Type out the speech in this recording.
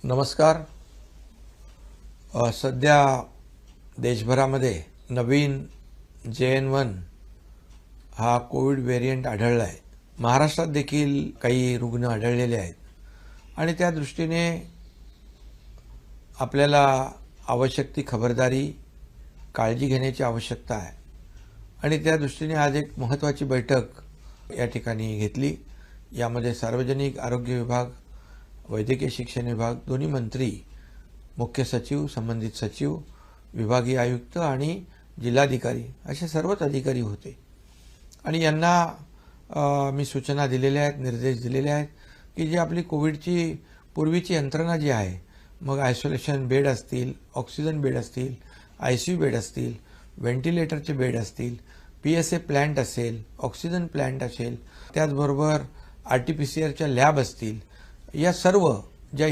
नमस्कार. सध्या देशभरामध्ये नवीन JN1 हा कोविड व्हेरियंट आढळला आहे. महाराष्ट्रात देखील काही रुग्ण आढळलेले आहेत आणि त्या दृष्टीने आपल्याला आवश्यक ती खबरदारी, काळजी घेण्याची आवश्यकता आहे आणि त्या दृष्टीने आज एक महत्त्वाची बैठक या ठिकाणी घेतली. यामध्ये सार्वजनिक आरोग्य विभाग, वैद्यकीय शिक्षण विभाग, दोन्ही मंत्री, मुख्य सचिव, संबंधित सचिव, विभागीय आयुक्त आणि जिल्हाधिकारी असे सर्वच अधिकारी होते आणि यांना मी सूचना दिलेल्या आहेत, निर्देश दिलेले आहेत की जी आपली कोविडची पूर्वीची यंत्रणा जी आहे, मग आयसोलेशन बेड असतील, ऑक्सिजन बेड असतील, ICU बेड असतील, व्हेंटिलेटरचे बेड असतील, PSA प्लांट असेल, ऑक्सिजन प्लांट असेल, त्याचबरोबर RT-PCR लॅब असतील, या सर्व ज्या